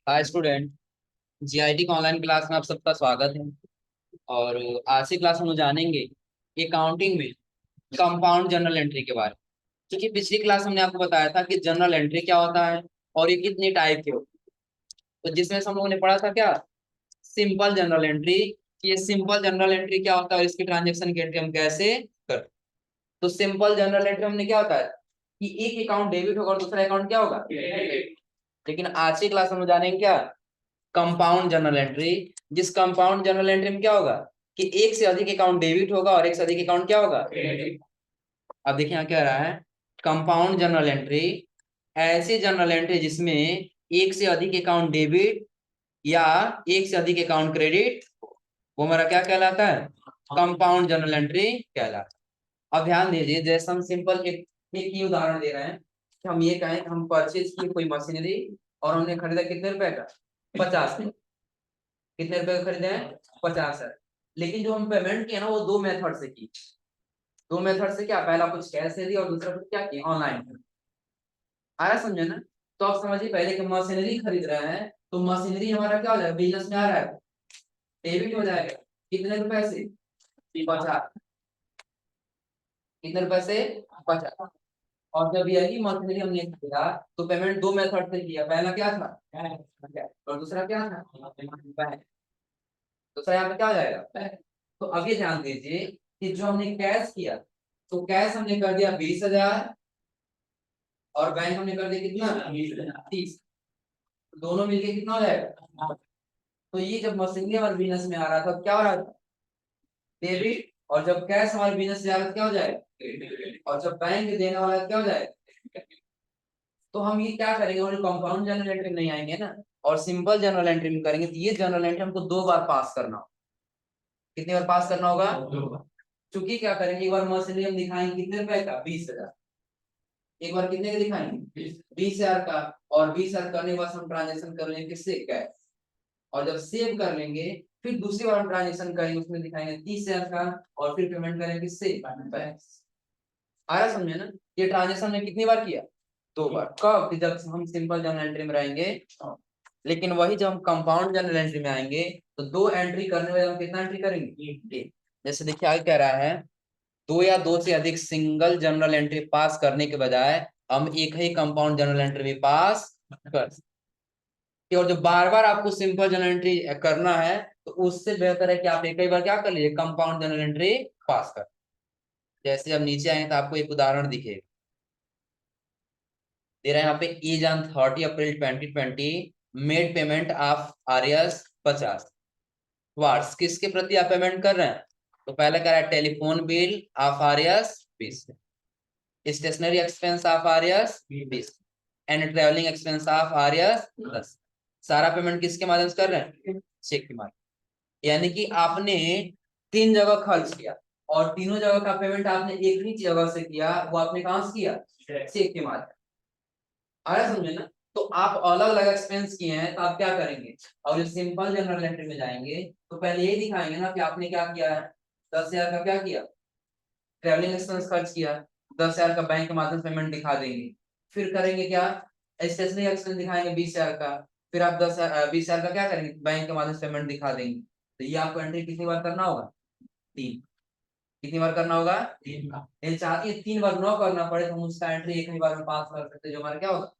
Hi student. GIT का online class में आप सबका स्वागत है। और आज की क्लास में हम जानेंगे अकाउंटिंग में कंपाउंड जर्नल एंट्री के बारे में। क्योंकि पिछली क्लास हमने आपको बताया था कि जर्नल एंट्री क्या होता है और ये कितनी टाइप के होते हैं। तो जिसमें से हम लोगों ने पढ़ा था क्या, सिंपल जर्नल एंट्री। ये सिंपल जर्नल एंट्री क्या होता है और इसकी ट्रांजेक्शन की एंट्री हम कैसे कर। तो सिंपल जर्नल एंट्री हमने क्या होता है कि एक अकाउंट डेबिट होगा और दूसरा अकाउंट क्या होगा। लेकिन आज की क्लास में हम जानेंगे क्या, कंपाउंड जर्नल एंट्री। जिस कंपाउंड जर्नल एंट्री में क्या होगा कि एक से अधिक अकाउंट डेबिट होगा और एक से अधिक अकाउंट क्या होगा। अब देखिए यहाँ क्या रहा है, कंपाउंड जर्नल एंट्री ऐसी जर्नल एंट्री जिसमें एक से अधिक अकाउंट डेबिट या एक से अधिक अकाउंट क्रेडिट, वो हमारा क्या कहलाता है, कंपाउंड जर्नल एंट्री कहलाता है। अब ध्यान दीजिए, जैसे हम सिंपल एक ही उदाहरण दे रहे हैं कि हम ये कहें कि हम परचेज किए कोई मशीनरी और हमने खरीदा कितने रुपए का, 50 में। कितने रुपए का खरीदे हैं, 50 है। लेकिन जो हम पेमेंट किया ना वो दो मेथड से की। दो मेथड से क्या, पहला कुछ कैश से दिया और दूसरा कुछ क्या किया, ऑनलाइन। आया समझे ना। तो आप समझिए, पहले कि मशीनरी खरीद रहे हैं तो मशीनरी हमारा क्या हो जाएगा, बिजनेस में आ रहा है, डेबिट हो जाएगा। कितने रुपए से, 50। कितने रुपए से, 50। और जब यही मशीनरी हमने खरीदा तो पेमेंट दो मेथड से किया, पहला क्या था और दूसरा क्या था, बैंक। दूसरा यहाँ पे क्या हो जाएगा, बैंक। तो अभी ध्यान दीजिए कि जो हमने कैश किया, तो कैश हमने कर दिया 20,000 और बैंक हमने कर दिया कितना, 30। दोनों मिलके कितना हो जाएगा। तो ये जब मशीनरी हमारे बिजनेस में आ रहा था तो क्या हो रहा था, डेबिट। और जब कैश हमारे बिजनेस से आ रहा था क्या हो जाएगा, और जब बैंक देने वाला क्या हो जाएगा। तो हम ये क्या करेंगे, और कंपाउंड जर्नल एंट्री में नहीं आएंगे ना, और सिंपल जर्नल एंट्री में करेंगे। तो ये जर्नल एंट्री हमको दो बार पास करना होगा। कितनी बार पास करना होगा, दो बार। चूंकि क्या करेंगे, एक बार मशीनरी हम दिखाएंगे कितने रुपए का, 20,000। एक बार कितने का दिखाएंगे, 20,000 का। और 20,000 करने के बाद हम ट्रांजेक्शन कर लेंगे किससे, कैश। और जब सेव कर लेंगे फिर दूसरी बार हम ट्रांजेक्शन करेंगे, उसमें दिखाएंगे 30,000 का और फिर पेमेंट करेंगे किससे, बैंक। आया समझे ना। ये ट्रांजेक्शन में कितनी बार किया, दो बार। कब, कि जब हम सिंपल जर्नल एंट्री में रहेंगे। लेकिन वही जब हम कंपाउंड जर्नल एंट्री में आएंगे तो दो एंट्री करने में हम कितना एंट्री करेंगे, एक। जैसे देखिए आगे कह रहा है, दो या दो से अधिक सिंगल जर्नल एंट्री पास करने के बजाय हम एक ही कंपाउंड जर्नल एंट्री भी पास कर सकते हैं। और जो बार बार आपको सिंपल जर्नल एंट्री करना है तो उससे बेहतर है कि आप एक ही बार क्या कर लीजिए, कंपाउंड जर्नल एंट्री पास कर। जैसे अब नीचे आए तो आपको एक उदाहरण दिखेगा, दे रहा है यहाँ पे, is on 30 April 2020 made payment of RS 50 watts. किसके प्रति आप पेमेंट कर रहे हैं, तो पहले कह रहा है telephone bill of RS 20, stationery expense of RS 20 and travelling expense of RS 10। सारा पेमेंट किसके माध्यम से कर रहे हैं, चेक के माध्यम। यानी कि आपने तीन जगह खर्च किया और तीनों जगह का पेमेंट आपने एक ही जगह से किया, वो आपने कहां से किया, चेक के माध्यम। आया समझे ना। तो आप अलग अलग एक्सपेंस किए हैं तो आप क्या करेंगे, और जो सिंपल जनरल एंट्री में जाएंगे तो पहले यही दिखाएंगे ना कि आपने क्या किया है, 10,000 का क्या किया, ट्रेवलिंग एक्सपेंस खर्च किया। 10,000 का बैंक के माध्यम से पेमेंट दिखा देंगे। फिर करेंगे क्या, स्टेशनरी एक्सपेंस दिखाएंगे 20,000 का। फिर आप 20,000 का क्या करेंगे, बैंक के माध्यम से पेमेंट दिखा देंगे। तो ये आपको एंट्री कितनी बार करना होगा, तीन। कितनी बार करना होगा, तीन बार। ये चाहती है 3 बार न करना पड़े तो हम उसका एंट्री एक ही बार में पास कर सकते हैं, जो हमारा क्या होगा,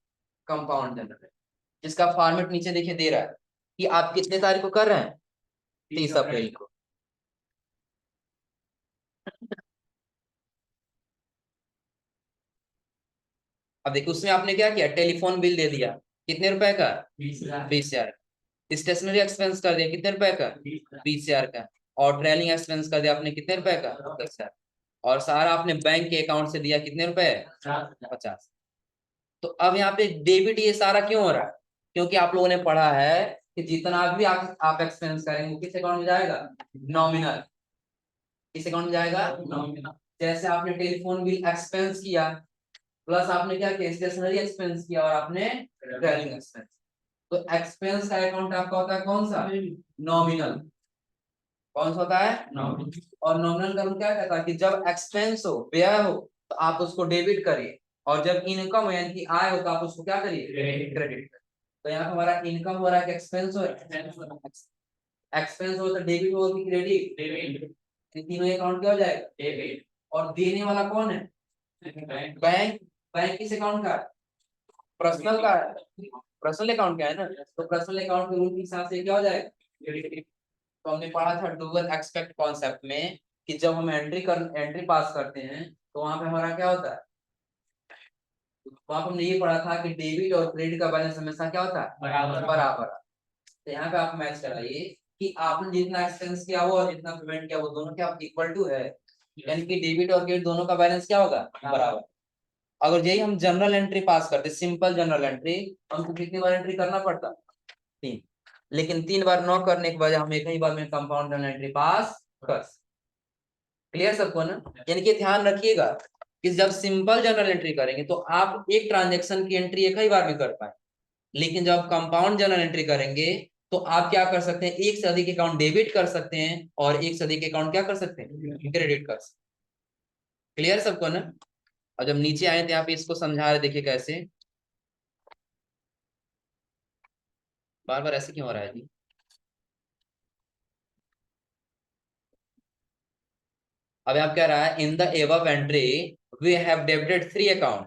कंपाउंड जनरल है। जिसका फॉर्मेट नीचे देखिए दे रहा है कि आप कितने तारीख को कर रहे हैं, 30 अप्रैल को। अब देखिए उसमें आपने क्या किया, टेलीफोन बिल दे दिया कितने रुपए का, 20,000। स्टेशनरी एक्सपेंस कर दिया कितने रुपए का, 20,000 का। और ट्रेवलिंग एक्सपेंस कर दिया आपने कितने रुपए का, 10,000। और सारा आपने बैंक के अकाउंट से दिया कितने रुपए, 50। तो अब यहाँ पे डेबिट ये सारा क्यों हो रहा है, क्योंकि आप लोगों ने पढ़ा है कि जितना भी आप एक्सपेंस करेंगे वो किस अकाउंट में जाएगा, नॉमिनल। किस अकाउंट में जाएगा, नॉमिनल। जैसे आपने टेलीफोन बिल एक्सपेंस किया, प्लस आपने क्या किया, स्टेशनरी एक्सपेंस किया और आपने ट्रैवलिंग एक्सपेंस। तो एक्सपेंस का अकाउंट आपका होता है कौन सा, नॉमिनल। कौन सा होता है, नॉमिनल। और नॉमिनल का मतलब क्या कहता है कि जब एक्सपेंस हो, व्यय हो, तो आप उसको डेबिट करिए, और जब इनकम यानी कि आय हो तो आप उसको क्या करिए, क्रेडिट करिए। तो यहाँ पे हमारा इनकम हो रहा है कि एक्सपेंस हो रहा है? एक्सपेंस हो तो डेबिट हो कि क्रेडिट? डेबिट। तीनों अकाउंट क्या हो जाएगा? डेबिट। और देने वाला कौन है? बैंक। बैंक किस अकाउंट का? पर्सनल का है। पर्सनल अकाउंट का है ना, तो पर्सनल अकाउंट के रूल के हिसाब से क्या हो जाएगा? तो हमने पढ़ा था डूअल एक्सपेक्ट कॉन्सेप्ट में कि जब हम एंट्री पास करते हैं तो वहां पे हमारा क्या होता है? वहां पे हमने ये पढ़ा था कि डेबिट और क्रेडिट का बैलेंस हमेशा क्या होता है? बराबर बराबर। तो यहाँ पे आप मैच कराइए कि आपने जितना एक्सपेंस किया वो और जितना पेमेंट किया वो दोनों क्या इक्वल टू है, यानी कि डेबिट और क्रेडिट दोनों का बैलेंस क्या होगा? बराबर। अगर यही हम जनरल एंट्री पास करते, सिंपल जनरल एंट्री, हमको कितनी बार एंट्री करना पड़ता? 3। लेकिन 3 बार न करने के बजाय हम एक ही बार में कंपाउंड जनरल एंट्री पास कर। क्लियर सबको ना? यानी कि ध्यान रखिएगा कि जब सिंपल जनरल एंट्री करेंगे तो आप एक ट्रांजेक्शन की एंट्री एक ही बार में कर पाए, लेकिन जब आप कंपाउंड जनरल एंट्री करेंगे तो आप क्या कर सकते हैं? एक से अधिक अकाउंट डेबिट कर सकते हैं और एक से अधिक अकाउंट क्या कर सकते हैं? क्रेडिट कर सकते हैं। क्लियर सबको ना? और जब नीचे आए थे यहाँ पे इसको समझा रहे, देखिए कैसे। बार बार ऐसे क्यों हो रहा है जी? अब आप कह रहा है in the above entry we have debited 3 account,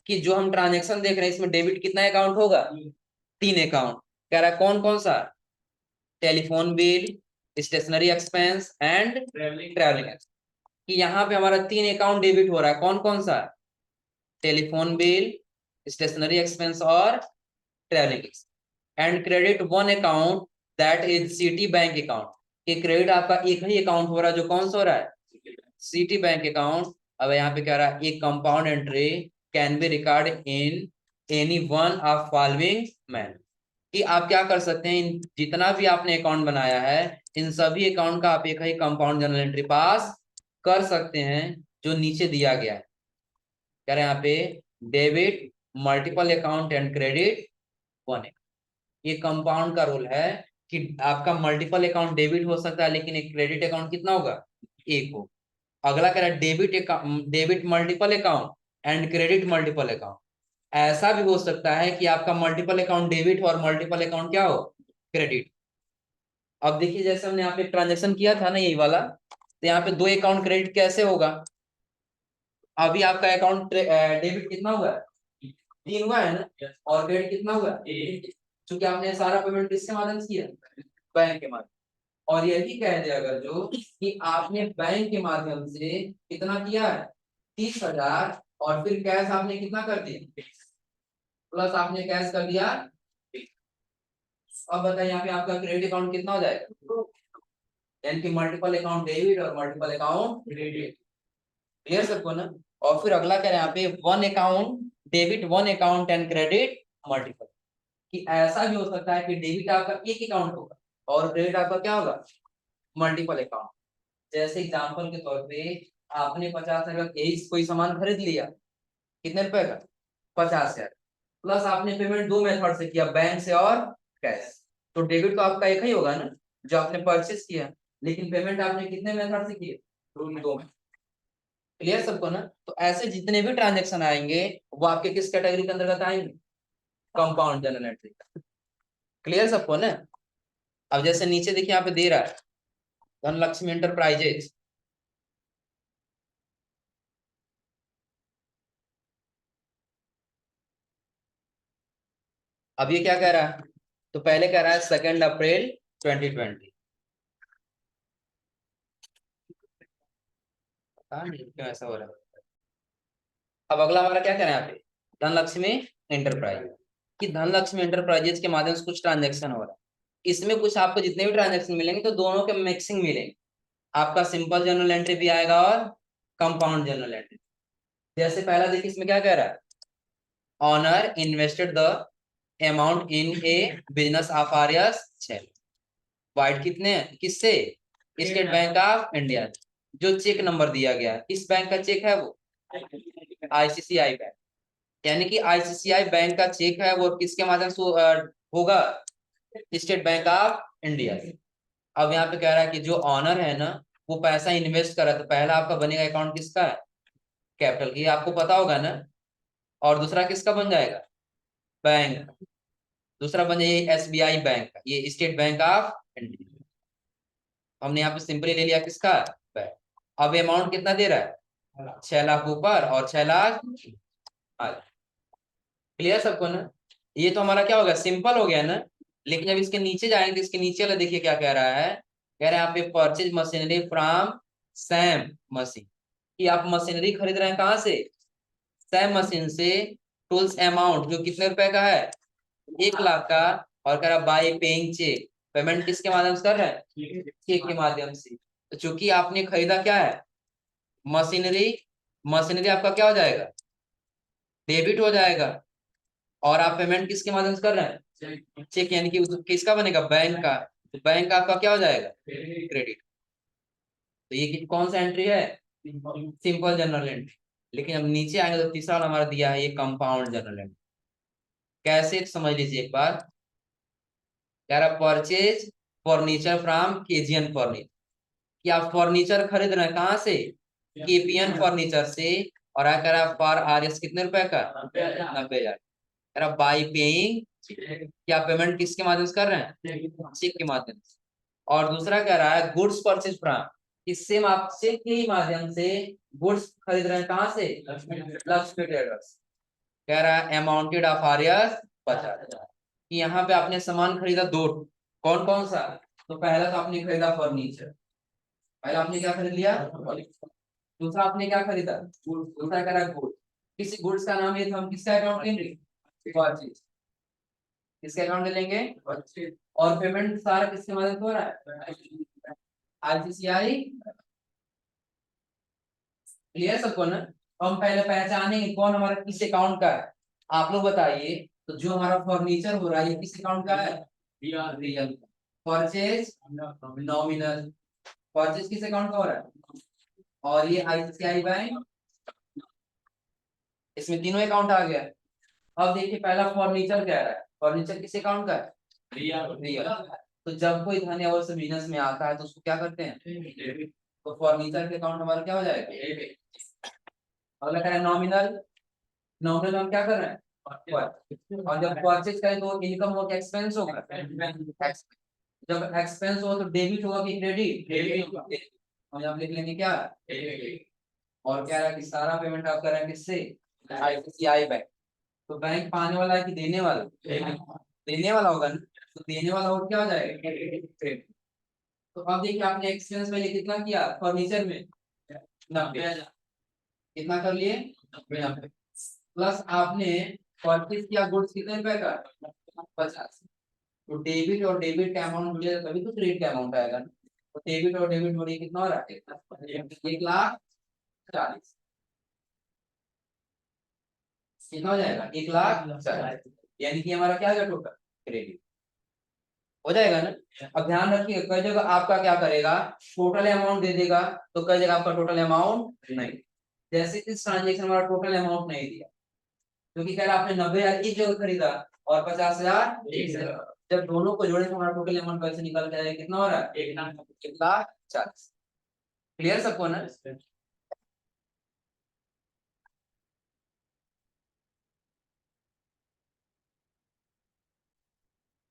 कि जो हम ट्रांजेक्शन देख रहे हैं इसमें डेबिट कितना अकाउंट होगा? 3 अकाउंट। कह रहा है कौन कौन सा? Telephone bill, stationery expense and travelling. कि यहाँ पे हमारा 3 अकाउंट डेबिट हो रहा है, कौन कौन सा? टेलीफोन बिल, स्टेशनरी एक्सपेंस और travelling. And credit 1 account that is city bank account. कि क्रेडिट आपका एक ही अकाउंट हो रहा है, जो कौन सा हो रहा है? City bank account. अब यहाँ पे कह रहा है एक compound entry can be record in any one of following man. कि आप क्या कर सकते हैं, इन जितना भी आपने अकाउंट बनाया है इन सभी अकाउंट का आप एक ही कंपाउंड जर्नल एंट्री पास कर सकते हैं, जो नीचे दिया गया है। कह रहे हैं यहाँ पे debit multiple account and credit 1। ये कंपाउंड का रूल है कि आपका मल्टीपल अकाउंट डेबिट हो सकता है, लेकिन एक क्रेडिट अकाउंट कितना होगा? एक हो। अगला कह रहा है debit multiple account and credit multiple account. ऐसा भी हो सकता है कि आपका मल्टीपल अकाउंट डेबिट और मल्टीपल अकाउंट क्या हो? क्रेडिट। अब देखिए जैसे हमने यहाँ पे ट्रांजेक्शन किया था ना, यही वाला, तो यहाँ पे 2 अकाउंट क्रेडिट कैसे होगा? अभी आपका अकाउंट डेबिट कितना हुआ है? 3 हुआ है ना, और क्रेडिट कितना हुआ है? क्योंकि आपने सारा पेमेंट किसके माध्यम से किया? बैंक के माध्यम। और यही कह दे अगर जो कि आपने बैंक के माध्यम से कितना किया है? 30,000, और फिर कैश आपने कितना कर दिया? प्लस आपने कैश कर दिया। अब बताइए यहाँ पे आपका क्रेडिट अकाउंट कितना हो जाएगा? यानी कि मल्टीपल अकाउंट डेबिट और मल्टीपल अकाउंट क्रेडिट। क्लियर सबको ना? और फिर अगला कह रहे हैं यहाँ पे 1 account debit 1 account and credit multiple. कि ऐसा भी हो सकता है कि डेबिट आपका एक अकाउंट होगा और क्रेडिट आपका क्या होगा? Multiple account. जैसे एग्जांपल के तौर पे आपने 50,000 का कोई सामान खरीद लिया, कितने रुपए का? 50,000। प्लस आपने पेमेंट 2 मेथड से किया, बैंक से और कैश। तो डेबिट तो आपका एक ही होगा ना, जो आपने परचेस किया, लेकिन पेमेंट आपने कितने मेथड से किए? 2 में। क्लियर सबको ना? तो ऐसे जितने भी ट्रांजेक्शन आएंगे वो आपके किस कैटेगरी के अंतर्गत आएंगे? Compound general entry. क्लियर सबको ना? अब जैसे नीचे देखिए यहाँ पे दे रहा है धनलक्ष्मी एंटरप्राइजेज। अब ये क्या कह रहा है? तो पहले कह रहा है 2 अप्रैल 2020। पता नहीं क्यों ऐसा हो रहा है। अब अगला हमारा क्या कह रहा है यहाँ पे? धनलक्ष्मी एंटरप्राइज। कि धनलक्ष्मी एंटरप्राइजेज के माध्यम से कुछ ट्रांजेक्शन हो रहा है। इसमें कुछ आपको जितने भी ट्रांजेक्शन मिलेंगे तो दोनों के मिक्सिंग मिलेंगे। आपका सिंपल जर्नल एंट्री भी आएगा और कंपाउंड जर्नल एंट्री। जैसे पहला देखिए इसमें क्या कह रहा है? Owner invested the amount in a business of Rs छह। वाइड कितने किससे? State Bank of India. जो चेक नंबर दिया गया है किस बैंक का चेक है वो? ICCI bank. यानी कि आईसीसीआई बैंक का चेक है वो किसके माध्यम से होगा? State Bank of India. अब यहाँ पे कह रहा है कि जो ऑनर है ना वो पैसा इन्वेस्ट करा, तो पहला आपका बनेगा अकाउंट किसका है? कैपिटल की, आपको पता होगा ना। और दूसरा किसका बन जाएगा? बैंक। दूसरा बन जाए SBI बैंक का, ये स्टेट बैंक ऑफ इंडिया। हमने यहाँ पे सिंपली ले लिया किसका, बैंक। अब अमाउंट कितना दे रहा है, 6 लाख ऊपर और 6 लाख। क्लियर सबको ना। ये तो हमारा क्या हो गया, सिंपल हो गया ना। लेकिन जब इसके नीचे जाएंगे तो इसके नीचे वाला देखिए क्या कह रहा है, कह रहे हैं आप purchase machinery from Sam machine, कि आप मशीनरी खरीद रहे हैं कहाँ से, सैम मशीन से। टूल्स अमाउंट जो कितने रुपए का है, 1 लाख का। और कह रहा बाय पेइंग चेक, पेमेंट किसके माध्यम से कर रहे हैं, चेक के माध्यम से। तो चूंकि आपने खरीदा क्या है, मशीनरी, मशीनरी आपका क्या हो जाएगा, डेबिट हो जाएगा। और आप पेमेंट किसके माध्यम से कर रहे हैं, चेक, यानी कि किसका बनेगा, बैंक का। तो बैंक का आपका क्या हो जाएगा, क्रेडिट। तो ये कौन सा एंट्री है, सिंपल जनरल एंट्री। लेकिन अब नीचे आएंगे तो तीसरा वाला हमारा दिया है ये कंपाउंड जनरल एंट्री। कैसे समझ लीजिए एक बार, कह रहा purchase furniture from KGN furniture, कि आप फर्नीचर खरीद रहे हैं कहाँ से, केपीएन फर्नीचर से। और कह रहा पर RS कितने रुपए का, 90,000। कह रहा बाई पेइंग, क्या पेमेंट किसके माध्यम से कर रहे हैं, चेक के माध्यम से। और दूसरा कह रहा है गुड्स परचेज फ्रॉम, किससे, आप चेक के ही माध्यम से गुड्स खरीद रहे हैं कहाँ से, लक्ष्मी ट्रेडर्स। कह रहा है अमाउंटेड ऑफ RS 50,000, कि यहाँ पे आपने सामान खरीदा दो, कौन कौन सा। तो पहला तो आपने खरीदा फर्नीचर, पहला आपने क्या खरीद लिया, दूसरा आपने क्या खरीदा, दूसरा कह रहा गुड। किसी गुड्स का नाम ये था, हम किसका अकाउंट लेंगे, परचेज, किसके अकाउंट में लेंगे, और पेमेंट सारा किसके माध्यम से हो रहा है, ICICI। क्लियर सबको ना। हम पहले पहचानेंगे कौन हमारा किस अकाउंट का है। आप लोग बताइए, तो जो हमारा फर्नीचर हो रहा है ये किस अकाउंट का है, रियल। परचेज नॉमिनल, परचेज किस अकाउंट का हो रहा है, और ये ICICI बैंक, इसमें तीनों अकाउंट आ गया। अब देखिए पहला फर्नीचर कह रहा है, फर्नीचर किस अकाउंट का है, रियल। तो जब कोई धन या वर्ष बिजनेस में आता है तो उसको क्या करते हैं, तो फर्नीचर के अकाउंट हमारा क्या हो जाएगा। अगला कह रहा है नॉमिनल, नॉमिनल हम क्या कर रहे हैं, और जब परचेज करें तो इनकम होगा एक्सपेंस होगा, जब एक्सपेंस हो तो डेबिट होगा कि क्रेडिट, डेबिट। हम यहाँ लिख लेंगे क्या, और कह रहा है कि सारा पेमेंट आप कर रहे हैं किससे, ICICI बैंक। तो बैंक पाने वाला है कि देने वाला, देने वाला होगा ना। तो देने वाला हो क्या हो जाएगा। तो अब देखिए आपने एक्सपेंस में कितना किया फर्नीचर में, 90,000, कितना कर लिए, 90। प्लस आपने परचेज किया गुड्स कितने रुपए का, 50। तो डेबिट और डेबिट का अमाउंट मिलेगा तभी तो क्रेडिट का अमाउंट आएगा ना। तो डेबिट और डेबिट जोड़िए कितना हो रहा है, 1,40,000। कितना हो जाएगा, 1,40,000। यानी कि हमारा क्या आ गया टोटल, क्रेडिट हो जाएगा ना। अब ध्यान रखिए कई जगह आपका क्या करेगा, टोटल अमाउंट दे देगा, तो कई जगह आपका टोटल अमाउंट नहीं। जैसे इस ट्रांजेक्शन हमारा टोटल अमाउंट नहीं दिया, क्योंकि कह रहा आपने 90,000 एक जगह खरीदा और 50,000 एक जगह। जब दोनों को जोड़े तो हमारा टोटल अमाउंट कैसे निकल जाएगा, कितना हो रहा है, 1,40,000। क्लियर सबको ना।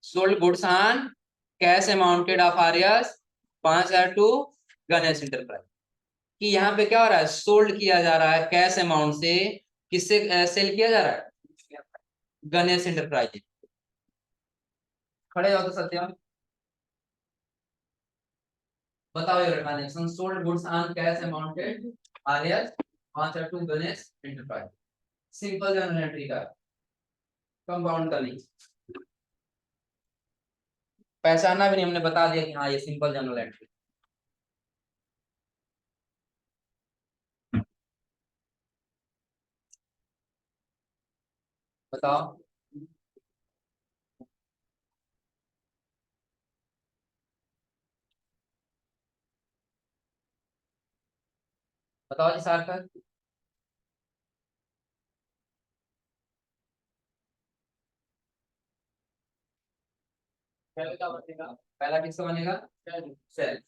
Sold goods on cash amounted of RS 5,000 to Ganesh enterprise, कि यहाँ पे क्या हो रहा है, सोल्ड किया जा रहा है कैश अमाउंट से, किससे सेल किया जा रहा है, गणेश इंटरप्राइज। खड़े हो तो सत्यम, बताओ ये transaction, sold goods on cash amounted RS 5,000 to Ganesh enterprise. Simple journal entry का, कंपाउंड का नहीं। पहचाना भी नहीं, हमने बता दिया कि हाँ ये सिंपल जनरल एंट्री। बताओ, बताओ जी सार्थक। पहले क्या बनेगा, पहला किसका बनेगा, सेल।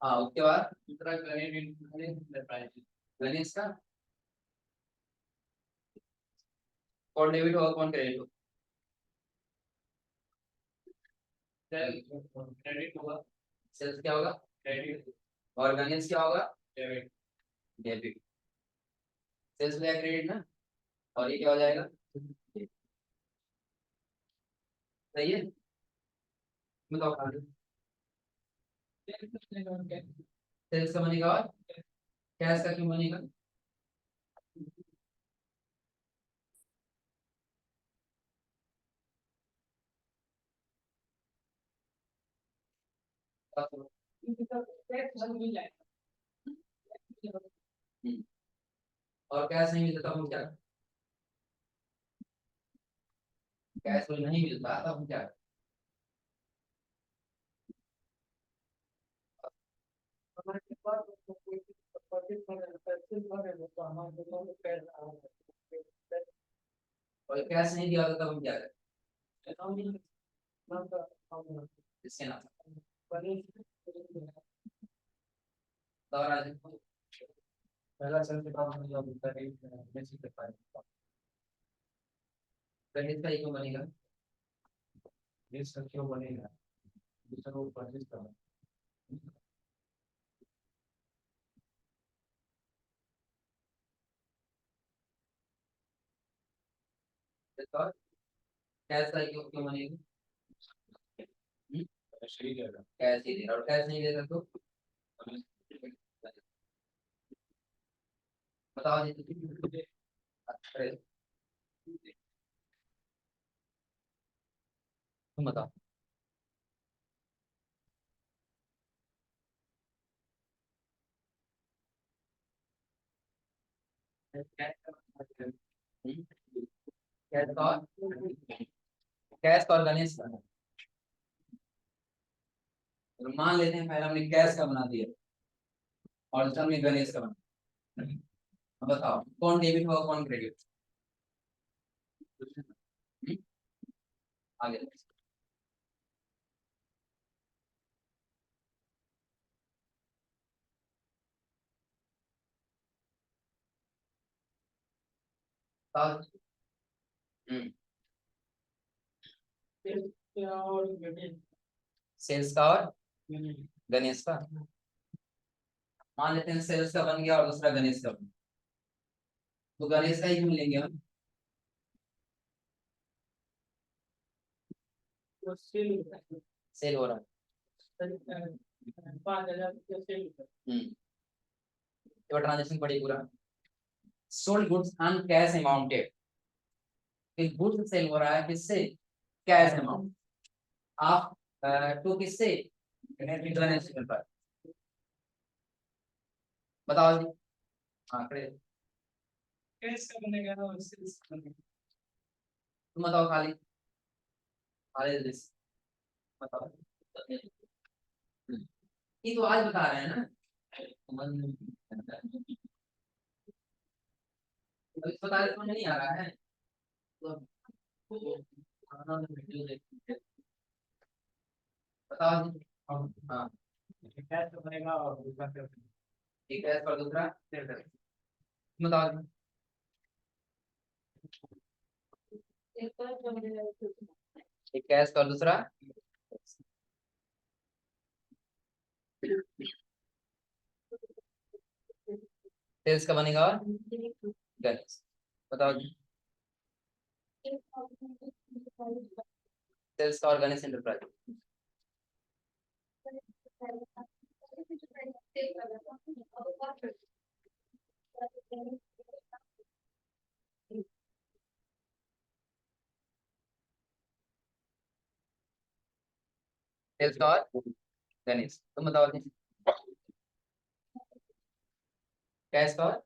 हाँ उसके बाद दूसरा गणेश का, कौन डेबिट होगा कौन क्रेडिट होगा, क्रेडिट होगा, सेल्स क्या होगा, क्रेडिट, और गणेश क्या होगा, डेबिट, डेबिट, सेल्स हो जाएगा क्रेडिट ना, और ये क्या हो जाएगा, सही है। बताओ खाली सेल्स का बनेगा और कैश का क्यों बनेगा, और कैश नहीं मिलता तब हम क्या, कैश कोई नहीं मिलता तब हम क्या, और कैश नहीं दिया होता तब हम क्या करें, इसके नाम और आज पहला सेल के बाद हम जब बेसिक कर पाएंगे, गणित का क्यों बनेगा, ये सब क्यों बनेगा, दूसरा को परचेज करना, और कैश का क्यों बनेगा, सही रहेगा, कैश ही देगा और कैश नहीं देगा तो बताओ जी, अरे तुम बताओ, कैश का और कैश का और गणेश का, तो मान लेते हैं पहले हमने कैश का बना दिया और दूसरा हमने गणेश का बना, अब बताओ कौन डेबिट होगा कौन क्रेडिट, आगे बताओ, सेल्स का और गणेश का, मान लेते हैं सेल्स का बन गया और दूसरा गणेश का बन गया, तो गणेश का ही क्यों लेंगे हम, सेल हो रहा है, 5,000 ट्रांजेक्शन पड़ी पूरा, sold goods on cash amounted, goods sale हो रहा है किससे, कैश अमाउंट, आप टू किससे, गणेश पर, बताओ जी, आंकड़े कैश का बनेगा ना, तुम बताओ खाली, खाली जल्दी से बताओ, ये तो आज बता रहे हैं ना, अभी बता रहे समझ नहीं आ रहा है, तो बताओ जी, हाँ कैश का बनेगा और दूसरा एक कैश पर दूसरा बताओ जी, एक कैश का और दूसरा सेल्स का बनेगा और गणेश, बताओ जी, सेल्स का और गणेश एंटरप्राइज, सेल्स का और गणेश, तुम बताओ जी, कैश का और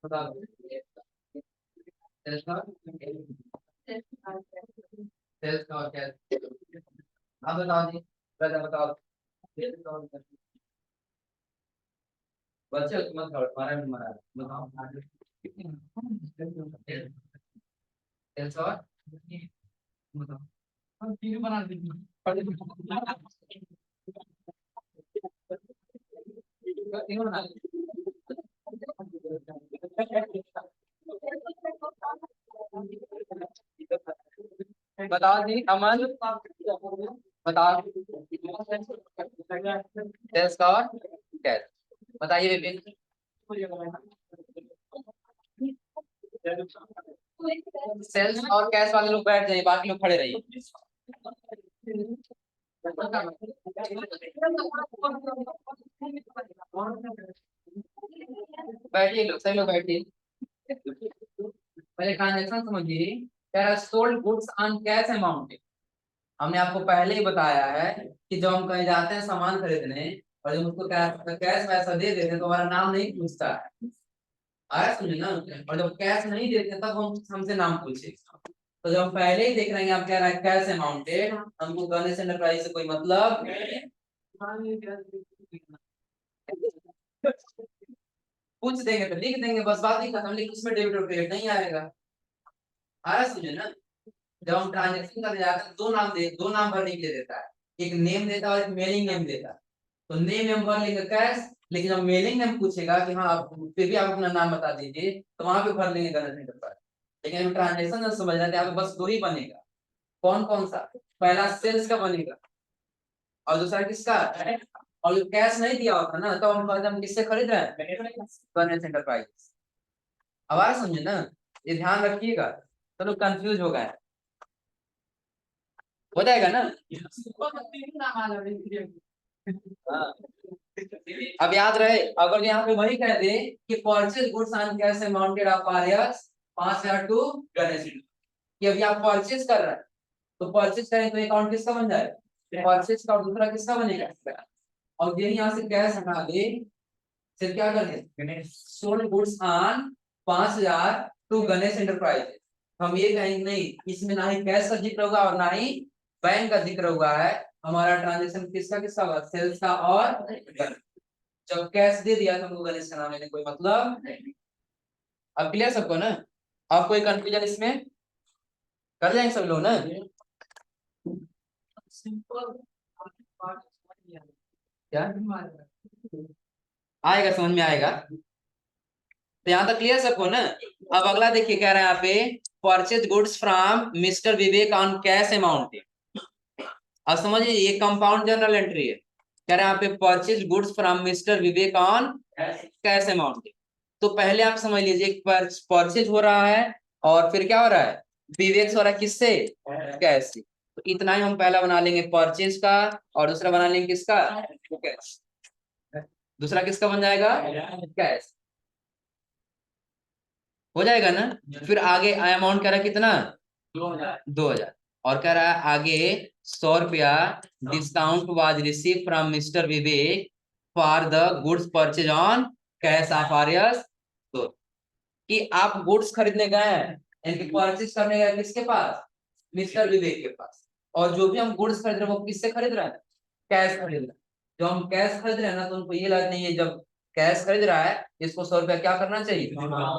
बताओ, सेल्स का सेल्स का और कैश, हाँ बताओ जी, पहले बताओ, बच्चे मत करो, तुम्हारा भी मरा है, बताओ सेल्स और बताओ, हम तीन बना दीजिए, तीन बना बता दी अमन, बता सेल्स का और कैश। बताइए विपिन। सेल्स और कैश वाले लोग बैठ जाइए, बाकी लोग खड़े रहिए। बैठिए लोग, सही लोग बैठिए। पहले ट्रांजेक्शन समझिए। कह रहा sold goods on cash amount. हमने आपको पहले ही बताया है कि जब हम कहीं जाते हैं सामान खरीदने और जब उसको कैश पैसा दे देते हैं तो हमारा नाम नहीं पूछता है। आया समझे ना। और जब कैश नहीं देते तब हम हमसे नाम पूछे। तो जब हम पहले ही देख रहे हैं आप कह रहे हैं कैश अमाउंटेड, हमको गणेश एंटरप्राइज से कोई मतलब पूछ देंगे तो लिख देंगे, बस बात ही खत्म। लेकिन उसमें डेबिट और क्रेडिट नहीं आएगा। आया समझे ना। जब हम ट्रांजेक्शन करने जाते हैं दो नाम भरने के लिए देता है। एक नेम देता है और एक मेलिंग नेम देता है। तो नेम हम भर लेंगे कैश, लेकिन जब मेलिंग नेम पूछेगा कि हाँ आप फिर भी आप अपना नाम बता दीजिए तो वहां पे भर लेंगे गणेश एंटरप्राइज। लेकिन ट्रांजेक्शन जब समझ रहे हैं बस दो ही बनेगा। कौन कौन सा? पहला सेल्स का बनेगा और दूसरा किसका? और कैश नहीं दिया होता ना तो हम किससे खरीद रहे हैं? गणेश एंटरप्राइज। अब आया समझे ना। ये ध्यान रखिएगा तो लोग कंफ्यूज हो गए। हो जाएगा ना। हाँ। अब याद रहे, अगर यहाँ पे वही कह दे कि purchase goods on cash amounted of Rs 5,000 to Ganesh, कि अभी आप परचेज कर रहे हैं तो परचेज करें तो अकाउंट किसका बन जाएगा? परचेज का। और दूसरा किसका बनेगा? और ये यहाँ से कैश हटा दे, फिर क्या कर दे? Sold goods on 5,000 to Ganesh enterprise. हम ये कहेंगे नहीं, इसमें ना ही कैश का जिक्र होगा और ना ही बैंक का जिक्र हुआ है। हमारा ट्रांजेक्शन किसका किसका होगा? सेल्स का और गणेश। जब कैश दे दिया तो हमको गणेश का नाम लेने कोई मतलब नहीं। अब क्लियर सबको ना। अब कोई कंफ्यूजन इसमें? कर जाएंगे सब लोग ना। क्या आएगा? समझ में आएगा। तो यहाँ तक क्लियर सबको ना। अब अगला देखिए कह रहे हैं यहाँ पे purchase goods from mister Vivek on cash amount. अब समझिए ये कंपाउंड जर्नल एंट्री है। कह रहे हैं यहाँ पे purchase goods from mister Vivek on cash amount. तो पहले आप समझ लीजिए परचेज हो रहा है और फिर क्या हो रहा है? विवेक हो रहा है किससे? कैश से। तो इतना ही हम पहला बना लेंगे परचेज का और दूसरा बना लेंगे किसका? कैश। दूसरा किसका बन जाएगा? कैश। हो जाएगा ना। फिर आगे अमाउंट कह रहा है कितना? 2,000। और कह रहा है आगे 100 रुपया discount was receive from mister Vivek for the goods purchase on cash of Rs. तो कि आप गुड्स खरीदने गए हैं यानी परचेज करने गए किसके पास? मिस्टर विवेक के पास। और जो भी हम गुड्स खरीद रहे हैं वो किससे खरीद रहे हैं? कैश खरीद रहे हैं। जो हम कैश खरीद रहे हैं ना तो उनको ये लग नहीं है जब कैश खरीद रहा है इसको 100 रुपया क्या करना चाहिए?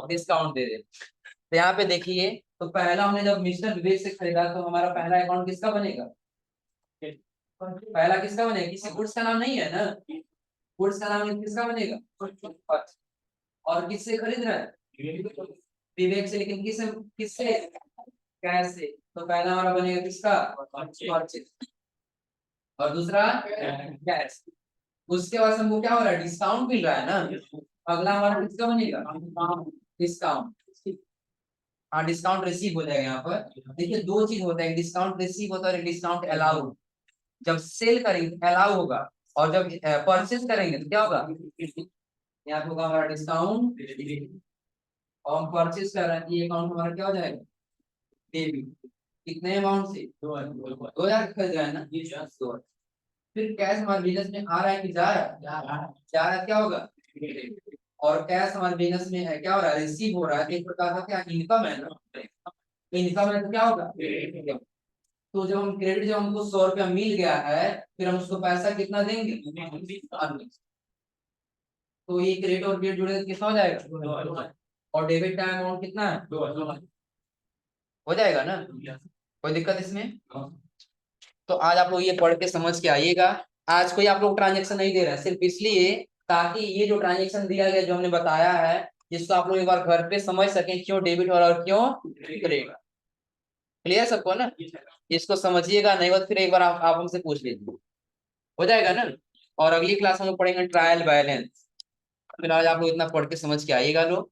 डिस्काउंट दे दे। तो यहाँ पे देखिए, तो पहला हमने जब मिस्टर विवेक से खरीदा तो हमारा पहला अकाउंट किसका बनेगा? पहला किसका बनेगा? किसी गुड्स का नाम नहीं है ना। गुड्स का नाम किसका बनेगा? और किससे खरीद रहा है? विवेक से। लेकिन किससे? किससे? कैश से। तो पहला हमारा बनेगा किसका? परचेज। और दूसरा कैश। उसके बाद हमको क्या हो रहा है? डिस्काउंट मिल रहा है ना। अगला हमारा किसका बनेगा? डिस्काउंट। हाँ डिस्काउंट रिसीव हो जाएगा। यहाँ पर देखिए दो चीज होता है, डिस्काउंट रिसीव होता है और डिस्काउंट अलाउ। जब सेल करेंगे तो अलाउ होगा और जब परचेज करेंगे तो क्या होगा? यहाँ पे होगा हमारा डिस्काउंट। और हम परचेज कर रहे हैं ये अकाउंट हमारा क्या हो जाएगा? डेबिट। कितने अमाउंट से? 2,000 खरीद रहे हैं ना। 2,000। फिर कैश हमारे बिजनेस में आ रहा है कि जा रहा है? जा रहा है। क्या होगा? और कैश हमारे बिजनेस में है क्या हो रहा है? रिसीव हो रहा है। एक प्रकार का क्या इनकम है ना। इनकम है तो क्या होगा? तो जब हम क्रेडिट, जब हमको 100 रुपया मिल गया है फिर हम उसको पैसा कितना देंगे? तो ये क्रेडिट और डेबिट जुड़े कितना हो जाएगा? और डेबिट का अमाउंट कितना है? हो जाएगा ना। कोई दिक्कत इसमें? तो आज आप लोग ये पढ़ के समझ के आइएगा। आज कोई आप लोग ट्रांजेक्शन नहीं दे रहे हैं सिर्फ इसलिए ताकि ये जो ट्रांजेक्शन दिया गया जो हमने बताया है जिसको आप लोग एक बार घर पे समझ सकें क्यों डेबिट हो रहा है और क्यों क्रेडिट। क्लियर सबको ना? इसको समझिएगा, नहीं बात फिर एक बार आप हमसे पूछ लीजिए, हो जाएगा ना? और अगली क्लास में हम पढ़ेंगे ट्रायल बैलेंस। फिर आज आप लोग इतना पढ़ के समझ के आइएगा लोग।